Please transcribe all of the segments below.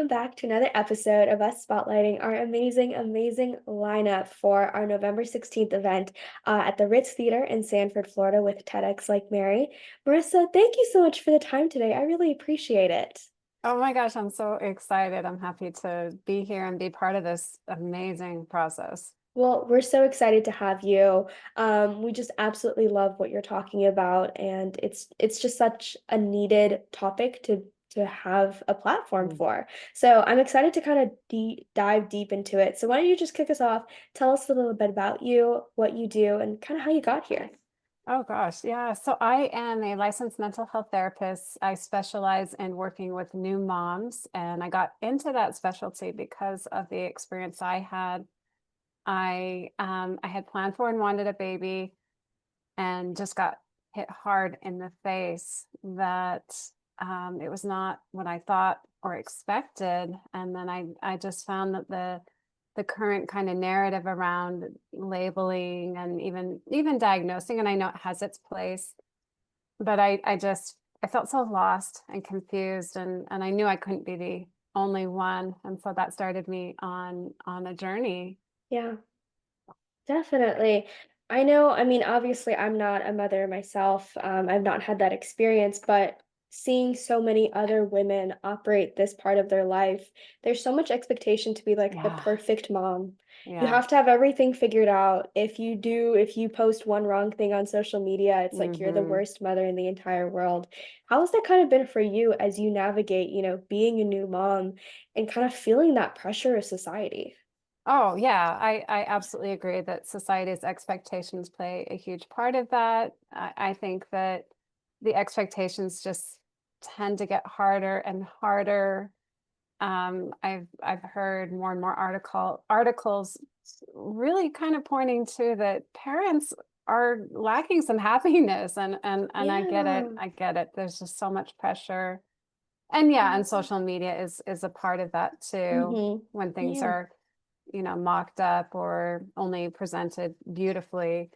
welcome back to another episode of us spotlighting our amazing, amazing lineup for our November 16th event at the Ritz Theater in Sanford, Florida with TEDxLakeMary. Marissa, thank you so much for the time today. I really appreciate it. Oh my gosh, I'm so excited. I'm happy to be here and be part of this amazing process. Well, we're so excited to have you. We just absolutely love what you're talking about, and it's just such a needed topic to have a platform Mm. for. So I'm excited to kind of dive deep into it. So why don't you just kick us off? Tell us a little bit about you, what you do, and kind of how you got here. Oh gosh, yeah. So I am a licensed mental health therapist. I specialize in working with new moms, and I got into that specialty because of the experience I had. I had planned for and wanted a baby, and just got hit hard in the face that it was not what I thought or expected. And then I just found that the current kind of narrative around labeling and even diagnosing, and I know it has its place, but I felt so lost and confused, and I knew I couldn't be the only one. And so that started me on a journey. Yeah. Definitely. I know, I mean, obviously, I'm not a mother myself. I've not had that experience, but seeing so many other women operate this part of their life, there's so much expectation to be like the Yeah. perfect mom. You Yeah. have to have everything figured out. If you post one wrong thing on social media, it's like you're the Hmm. worst mother in the entire world. How has that kind of been for you as you navigate, being a new mom and kind of feeling that pressure of society? Oh, yeah, I absolutely agree that society's expectations play a huge part of that. I think that the expectations just tend to get harder and harder. I've heard more and more articles really kind of pointing to that parents are lacking some happiness, and I get it. Yeah. I get it. There's just so much pressure. And yeah, and social media is a part of that too, Mhm. when things Yeah. are mocked up or only presented beautifully.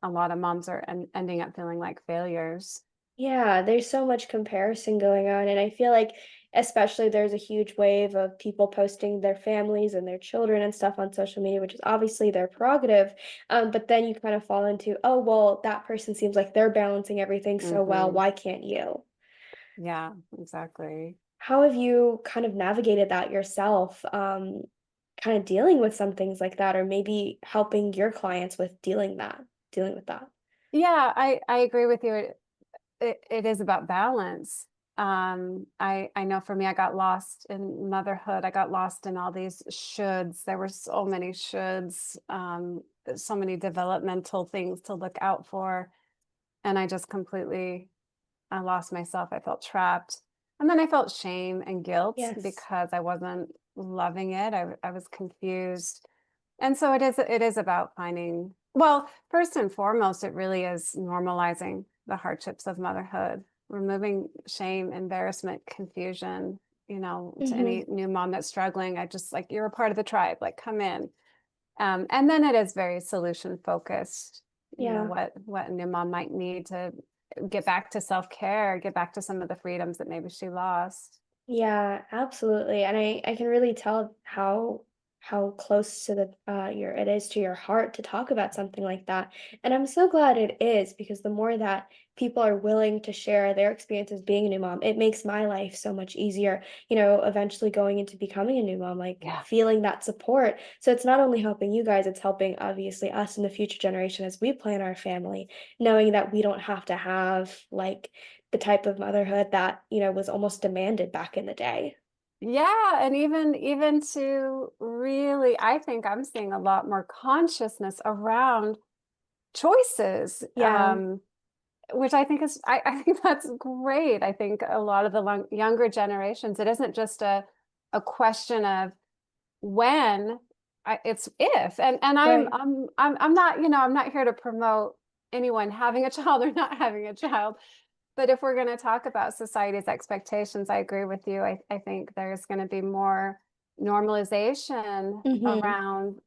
A lot of moms are ending up feeling like failures. Yeah, there's so much comparison going on, and I feel like especially there's a huge wave of people posting their families and their children and stuff on social media, which is obviously their prerogative. But then you kind of fall into, oh, well, that person seems like they're balancing everything so well. Hmm. Why can't you? Yeah, exactly. How have you kind of navigated that yourself? Kind of dealing with some things like that, or maybe helping your clients with dealing with that. Yeah, I agree with you. It is about balance. I know for me, I got lost in motherhood. I got lost in all these shoulds. There were so many shoulds, so many developmental things to look out for, and I lost myself. I felt trapped. And then I felt shame and guilt Yes. because I wasn't loving it. I was confused. And so it is about finding, well, first and foremost, it really is normalizing the hardships of motherhood, removing shame, embarrassment, confusion, to Hmm. any new mom that's struggling. I just like, you're a part of the tribe, like come in. And then it is very solution focused, Yeah. what a new mom might need to get back to self-care, get back to some of the freedoms that maybe she lost. Yeah, absolutely. And I can really tell how close to the your it is to your heart to talk about something like that. And I'm so glad it is because the more that people are willing to share their experiences being a new mom, it makes my life so much easier, eventually going into becoming a new mom, like Yeah. feeling that support. So it's not only helping you guys, it's helping obviously us in the future generation as we plan our family, knowing that we don't have to have like the type of motherhood that, was almost demanded back in the day. Yeah, and even to really, I think I'm seeing a lot more consciousness around choices, Yeah. which I think I think that's great. I think a lot of the younger generations, it isn't just a question of when, it's if. And I'm Right. I'm I'm I'm not, I'm not here to promote anyone having a child or not having a child. But if we're going to talk about society's expectations, I agree with you. I think there's going to be more normalization Mhm. around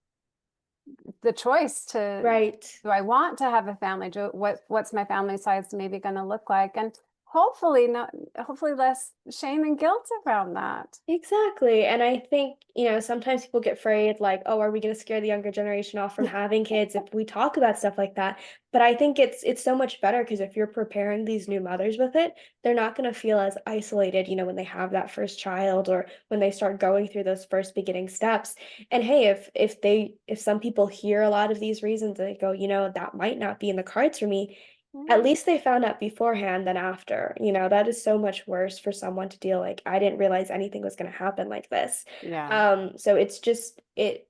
the choice to, Right. do I want to have a family? What's my family size maybe going to look like? And hopefully not, hopefully less shame and guilt around that. Exactly, and I think, sometimes people get afraid, like, "Oh, are we gonna scare the younger generation off from having kids if we talk about stuff like that?" But I think it's so much better because if you're preparing these new mothers with it, they're not gonna feel as isolated, when they have that first child or when they start going through those first beginning steps. And hey, if some people hear a lot of these reasons, they go, "That might not be in the cards for me," at Mm, least they found out beforehand than after, that is so much worse for someone to deal like, "I didn't realize anything was gonna happen like this." yeah, So it's just it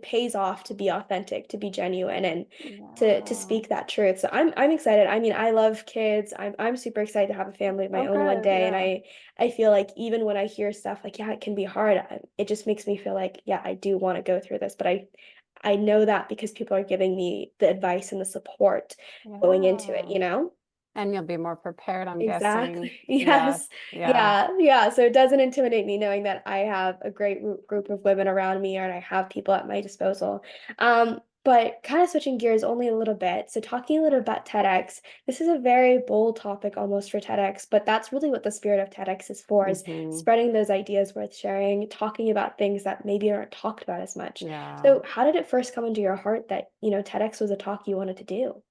pays off to be authentic, to be genuine, and to yeah. speak that truth. So I'm excited. I mean, I love kids. I'm super excited to have a family of my Oh, own one good. day, and Yeah. I feel like even when I hear stuff like, "Yeah, it can be hard," it just makes me feel like, "Yeah, I do wanna go through this," but I know that because people are giving me the advice and the support going into it, Yeah. And you'll be more prepared, I'm guessing. Exactly. Yes. Yes. Yeah. Yeah, yeah, so it doesn't intimidate me knowing that I have a great group of women around me and I have people at my disposal. But kinda switching gears only a little bit, so talking a little about TEDx, this is a very bold topic almost for TEDx, but that's really what the spirit of TEDx is for, is Hmm. spreading those ideas worth sharing, talking about things that maybe aren't talked about as much. Yeah. So how did it first come into your heart that, TEDx was a talk you wanted to do?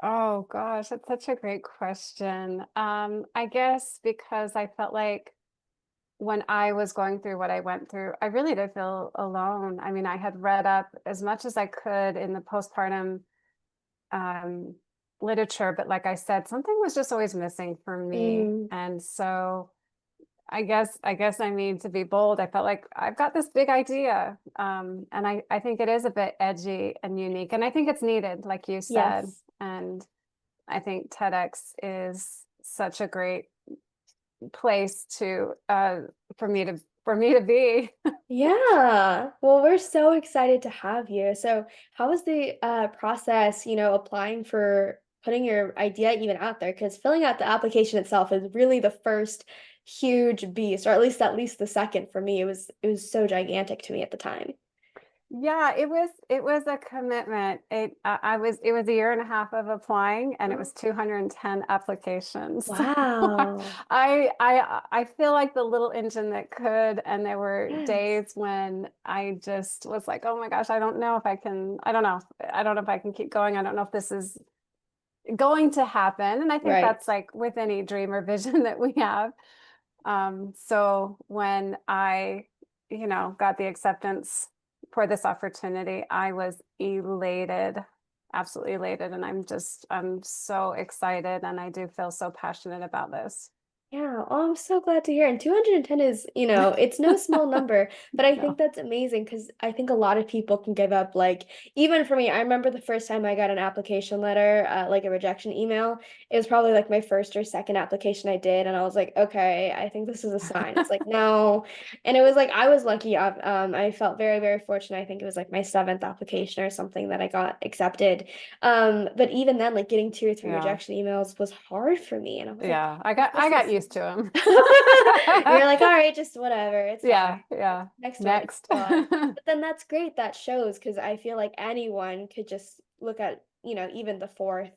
Oh gosh, that's such a great question. I guess because I felt like when I was going through what I went through, I really did feel alone. I mean, I had read up as much as I could in the postpartum um, literature, but like I said, something was just always missing for me. Mm, And so I guess I mean to be bold, I felt like I've got this big idea. And I think it is a bit edgy and unique. And I think it's needed, like you said. yes. And I think TEDx is such a great place to for me to be. Yeah. Well, we're so excited to have you. So, how was the process, applying for putting your idea even out there? Because filling out the application itself is really the first huge beast, or at least the second for me. It was so gigantic to me at the time. Yeah, it was a commitment. It was a year and a half of applying and it Oh, was 210 applications. wow. I feel like the little engine that could, and there were Yes. days when I just was like, oh my gosh, I don't know if I can, I don't know. I don't know if I can keep going. I don't know if this is going to happen. And I think Right. that's like with any dream or vision that we have. So when I, got the acceptance for this opportunity, I was elated, absolutely elated. And I'm so excited. And I do feel so passionate about this. Yeah, oh, I'm so glad to hear. And 210 is, it's no small number, but I think No. that's amazing because I think a lot of people can give up. Like, even for me, I remember the first time I got an application letter, like a rejection email. It was probably like my first or second application I did, and I was like, okay, I think this is a sign. It's like, no. And it was like I was lucky. I felt very, very fortunate. I think it was like my seventh application or something that I got accepted. But even then, like getting two or three Yeah. rejection emails was hard for me. And I was like, Yeah. I is got I this a got sign? used to him. You're like, all right, just whatever, it's fine. Yeah, yeah. Next one, Next. move on. But then that's great, that shows because I feel like anyone could just look at, even the fourth,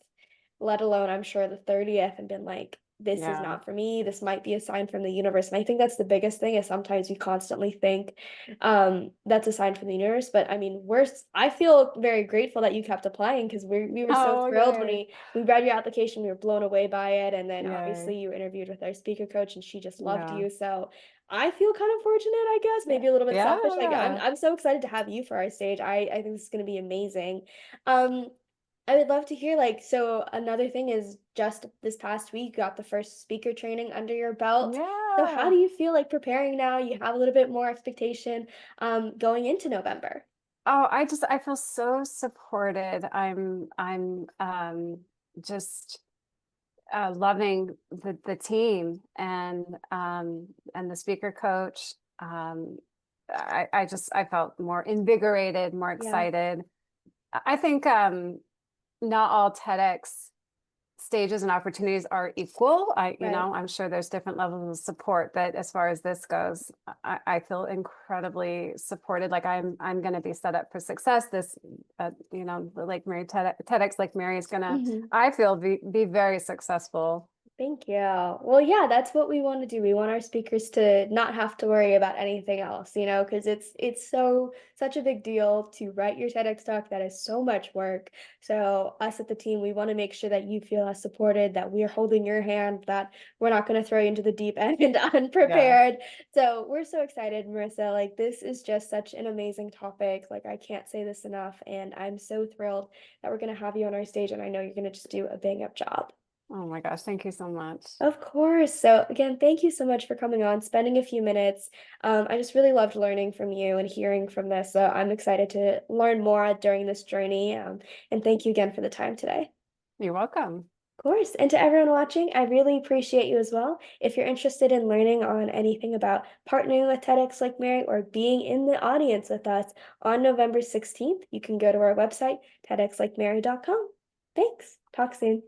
let alone I'm sure the 30th, and been like, this is Yeah. not for me. This might be a sign from the universe. And I think that's the biggest thing is sometimes we constantly think that's a sign from the universe. But I mean, I feel very grateful that you kept applying because we were so Oh, thrilled when yay. we read your application. We were blown away by it. And then Yay. obviously you interviewed with our speaker coach and she just loved Yeah. you. So I feel kind of fortunate, I guess, Yeah. maybe a little bit selfish. Like I'm Yeah. I'm so excited to have you for our stage. I think this is gonna be amazing. Um, I would love to hear like so another thing is just this past week you got the first speaker training under your belt. So how Yeah. do you feel like preparing now? You have a little bit more expectation going into November. Oh, I feel so supported. I'm just loving the team and the speaker coach. I felt more invigorated, more Yeah. excited. I think not all TEDx stages and opportunities are equal. Right. I'm sure there's different levels of support, but as far as this goes, I feel incredibly supported. Like I'm going to be set up for success. The Lake Mary TEDx Lake Mary is going to, Mhm. I feel, be very successful. Thank you. Well, yeah, that's what we want to do. We want our speakers to not have to worry about anything else, because it's such a big deal to write your TEDx talk. That is so much work. So us at the team, we want to make sure that you feel as supported, that we are holding your hand, that we're not going to throw you into the deep end and Yeah. unprepared. So we're so excited, Marissa. Like this is just such an amazing topic. Like I can't say this enough, and I'm so thrilled that we're going to have you on our stage, and I know you're going to just do a bang up job. Oh my gosh. Thank you so much. Of course. So again, thank you so much for coming on, spending a few minutes. I just really loved learning from you and hearing from this. So I'm excited to learn more during this journey. And thank you again for the time today. You're welcome. Of course. And to everyone watching, I really appreciate you as well. If you're interested in learning on anything about partnering with TEDx like Mary or being in the audience with us on November 16th, you can go to our website, TEDxLakeMary.com. Thanks. Talk soon.